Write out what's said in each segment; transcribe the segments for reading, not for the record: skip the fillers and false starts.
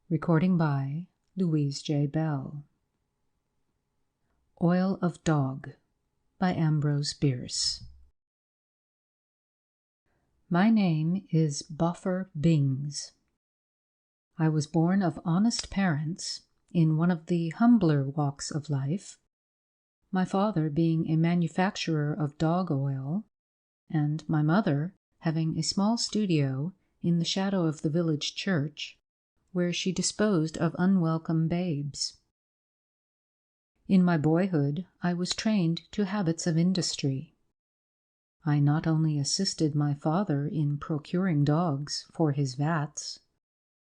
Recording by Louise J. Bell. Oil of Dog by Ambrose, Bierce. My name is Boffer Bings. I was born of honest parents in one of the humbler walks of life, my father being a manufacturer of dog oil, and my mother having a small studio in the shadow of the village church, where she disposed of unwelcome babes. In my boyhood, I was trained to habits of industry. I not only assisted my father in procuring dogs for his vats,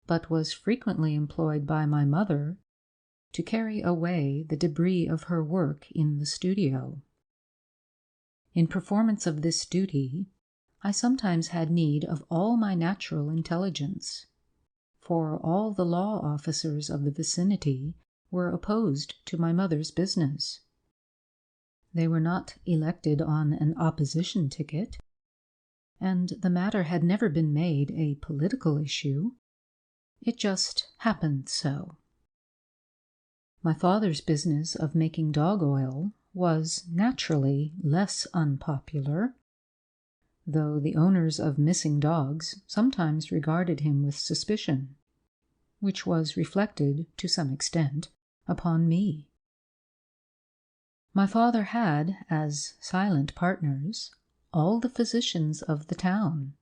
but was frequently employed by my mother to carry away the debris of her work in the studio. In performance of this duty, I sometimes had need of all my natural intelligence, for all the law officers of the vicinity were opposed to my mother's business. They were not elected on an opposition ticket, and the matter had never been made a political issue. It just happened so. My father's business of making dog oil was naturally less unpopular, though the owners of missing dogs sometimes regarded him with suspicion, which was reflected, to some extent, upon me. My father had, as silent partners, all the physicians of the town,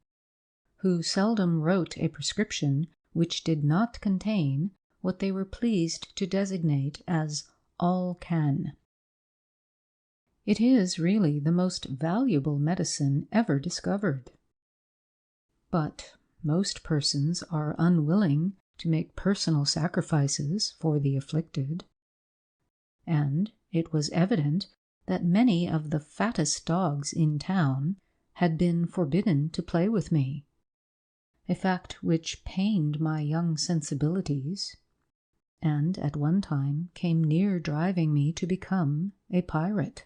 who seldom wrote a prescription which did not contain what they were pleased to designate as all can. It is really the most valuable medicine ever discovered. But most persons are unwilling to make personal sacrifices for the afflicted, and it was evident that many of the fattest dogs in town had been forbidden to play with me, a fact which pained my young sensibilities, and at one time came near driving me to become a pirate.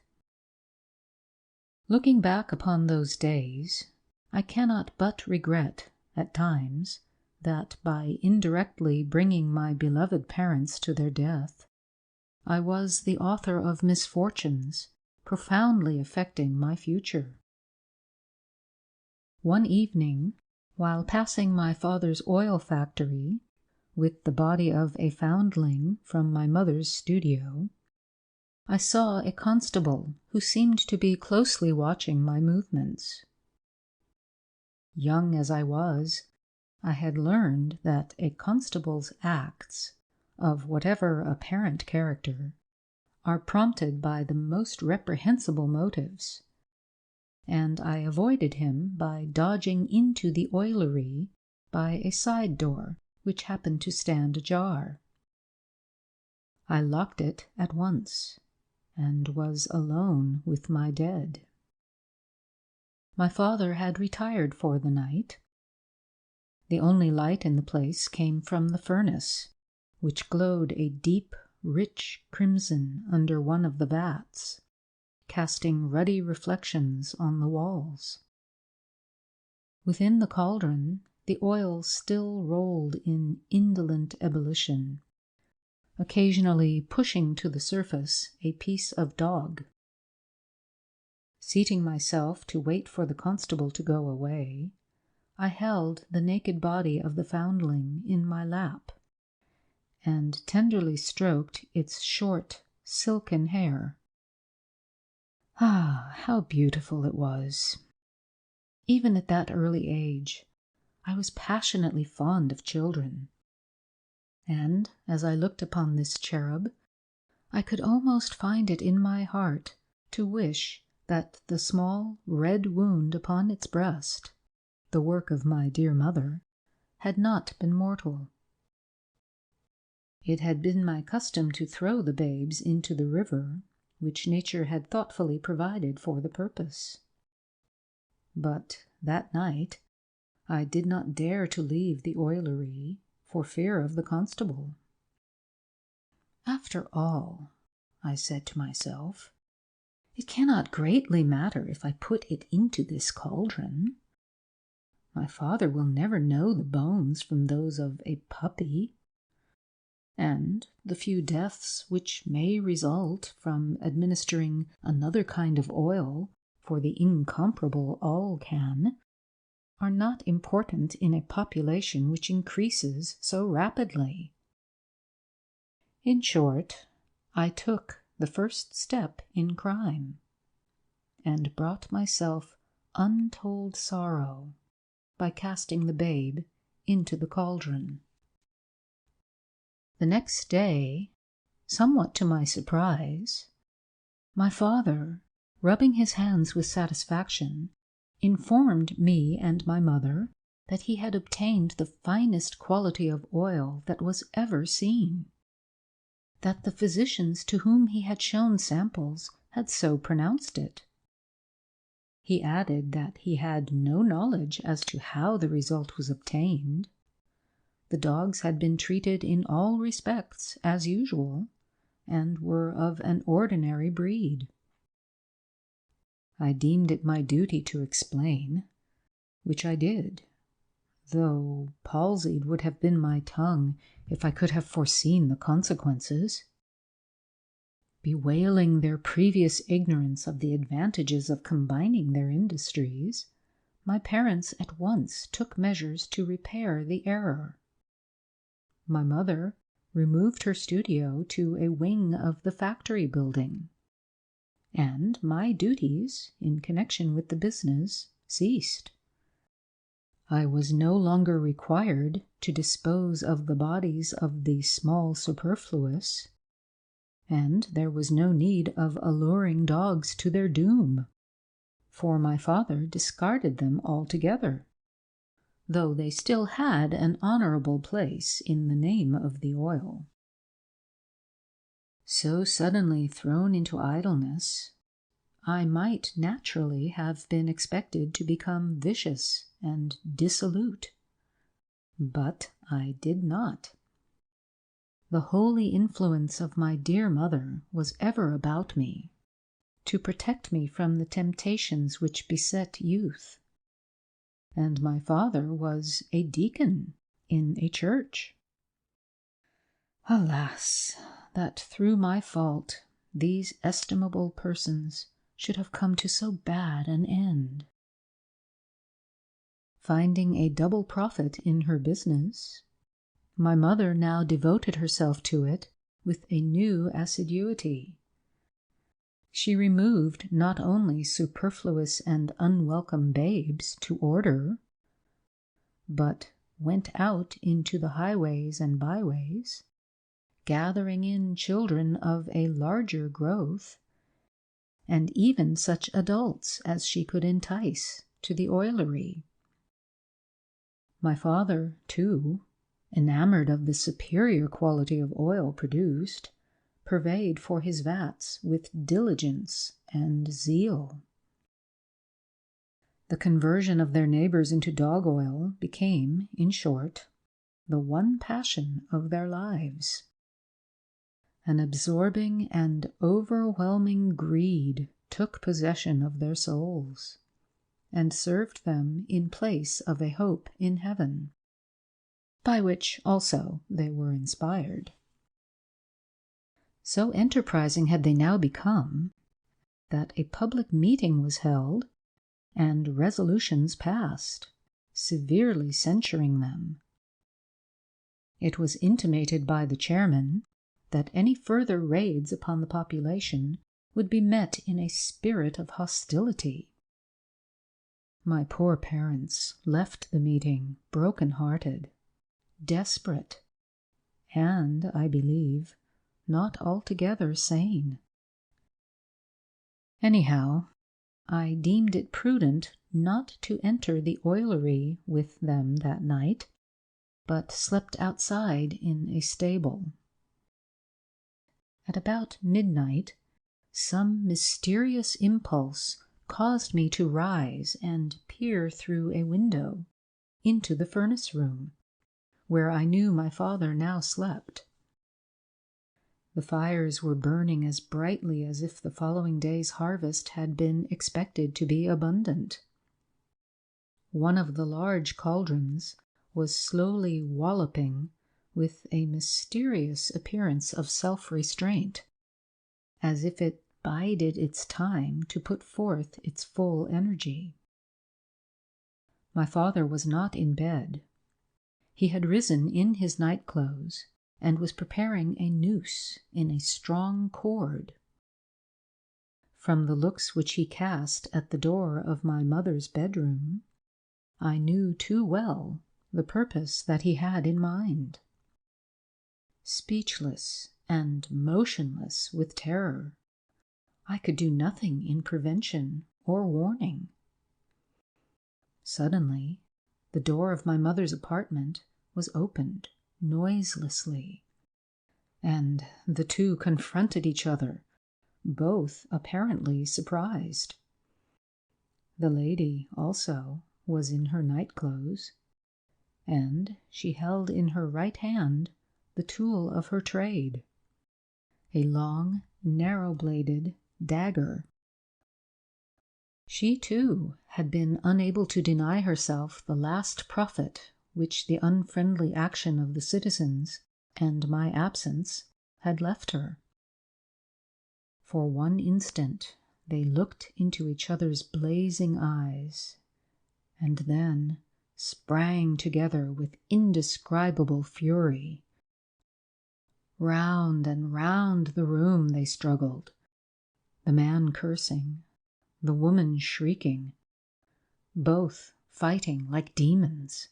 Looking back upon those days, I cannot but regret, at times, that by indirectly bringing my beloved parents to their death, I was the author of misfortunes profoundly affecting my future. One evening, while passing my father's oil factory with the body of a foundling from my mother's studio, I saw a constable who seemed to be closely watching my movements. Young as I was, I had learned that a constable's acts, of whatever apparent character, are prompted by the most reprehensible motives, and I avoided him by dodging into the oilery by a side door which happened to stand ajar. I locked it at once, and was alone with my dead. My father had retired for the night. The only light in the place came from the furnace, which glowed a deep, rich crimson under one of the vats, casting ruddy reflections on the walls. Within the cauldron, the oil still rolled in indolent ebullition, occasionally pushing to the surface a piece of dog. Seating myself to wait for the constable to go away, I held the naked body of the foundling in my lap, and tenderly stroked its short, silken hair. Ah, how beautiful it was! Even at that early age, I was passionately fond of children, and as I looked upon this cherub, I could almost find it in my heart to wish that the small red wound upon its breast, the work of my dear mother, had not been mortal. It had been my custom to throw the babes into the river, which nature had thoughtfully provided for the purpose. But that night I did not dare to leave the oilery for fear of the constable. After all, I said to myself, it cannot greatly matter if I put it into this cauldron. My father will never know the bones from those of a puppy, and the few deaths which may result from administering another kind of oil for the incomparable all-can are not important in a population which increases so rapidly. In short, I took the first step in crime, and brought myself untold sorrow by casting the babe into the cauldron. The next day, somewhat to my surprise, my father, rubbing his hands with satisfaction, informed me and my mother that he had obtained the finest quality of oil that was ever seen, that the physicians to whom he had shown samples had so pronounced it. He added that he had no knowledge as to how the result was obtained. The dogs had been treated in all respects as usual, and were of an ordinary breed. I deemed it my duty to explain, which I did, though palsied would have been my tongue if I could have foreseen the consequences. Bewailing their previous ignorance of the advantages of combining their industries, my parents at once took measures to repair the error. My mother removed her studio to a wing of the factory building, and my duties in connection with the business ceased. I was no longer required to dispose of the bodies of the small superfluous, and there was no need of alluring dogs to their doom, for my father discarded them altogether, though they still had an honorable place in the name of the oil. So suddenly thrown into idleness, I might naturally have been expected to become vicious and dissolute, but I did not. The holy influence of my dear mother was ever about me, to protect me from the temptations which beset youth, and my father was a deacon in a church. Alas, that through my fault these estimable persons should have come to so bad an end. Finding a double profit in her business, my mother now devoted herself to it with a new assiduity. She removed not only superfluous and unwelcome babes to order, but went out into the highways and byways, gathering in children of a larger growth, and even such adults as she could entice to the oilery. My father, too, enamored of the superior quality of oil produced, purveyed for his vats with diligence and zeal. The conversion of their neighbors into dog oil became, in short, the one passion of their lives. An absorbing and overwhelming greed took possession of their souls, and served them in place of a hope in heaven, by which also they were inspired. So enterprising had they now become, that a public meeting was held, and resolutions passed, severely censuring them. It was intimated by the chairman that any further raids upon the population would be met in a spirit of hostility. My poor parents left the meeting broken-hearted, desperate, and, I believe, not altogether sane. Anyhow, I deemed it prudent not to enter the oilery with them that night, but slept outside in a stable. At about midnight, some mysterious impulse caused me to rise and peer through a window into the furnace-room, where I knew my father now slept. The fires were burning as brightly as if the following day's harvest had been expected to be abundant. One of the large cauldrons was slowly walloping with a mysterious appearance of self-restraint, as if it bided its time to put forth its full energy. My father was not in bed. He had risen in his night clothes and was preparing a noose in a strong cord. From the looks which he cast at the door of my mother's bedroom, I knew too well the purpose that he had in mind. Speechless and motionless with terror, I could do nothing in prevention or warning. Suddenly, the door of my mother's apartment was opened noiselessly, and the two confronted each other, both apparently surprised. The lady, also, was in her night clothes, and she held in her right hand the tool of her trade, a long, narrow-bladed dagger. She, too, had been unable to deny herself the last profit which the unfriendly action of the citizens and my absence had left her. For one instant they looked into each other's blazing eyes, and then sprang together with indescribable fury. Round and round the room they struggled, the man cursing, the woman shrieking, both fighting like demons,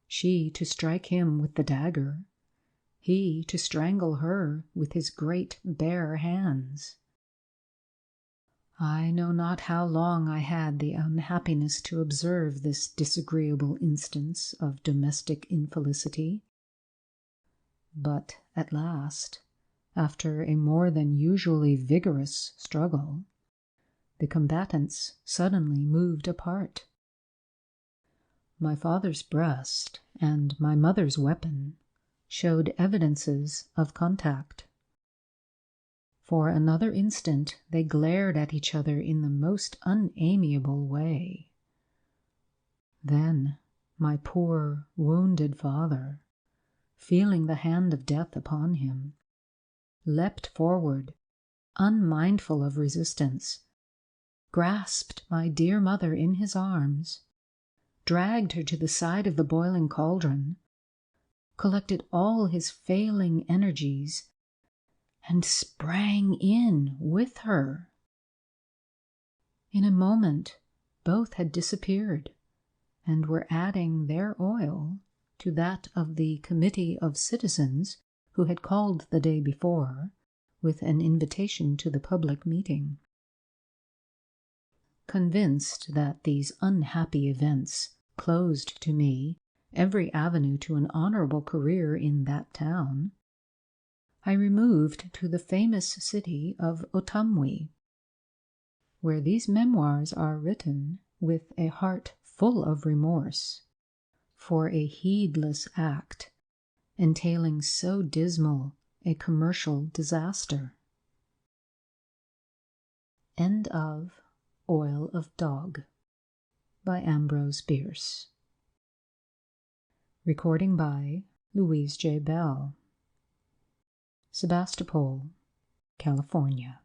she to strike him with the dagger, he to strangle her with his great bare hands. I know not how long I had the unhappiness to observe this disagreeable instance of domestic infelicity, but at last, after a more than usually vigorous struggle, the combatants suddenly moved apart. My father's breast and my mother's weapon showed evidences of contact. For another instant they glared at each other in the most unamiable way. Then my poor, wounded father, feeling the hand of death upon him, leapt forward, unmindful of resistance, grasped my dear mother in his arms, dragged her to the side of the boiling cauldron, collected all his failing energies, and sprang in with her. In a moment both had disappeared, and were adding their oil to that of the committee of citizens who had called the day before with an invitation to the public meeting. Convinced that these unhappy events closed to me every avenue to an honorable career in that town, I removed to the famous city of Otamwi, where these memoirs are written with a heart full of remorse for a heedless act entailing so dismal a commercial disaster. End of Oil of Dog by Ambrose Bierce. Recording by Louise J. Bell. Sebastopol, California.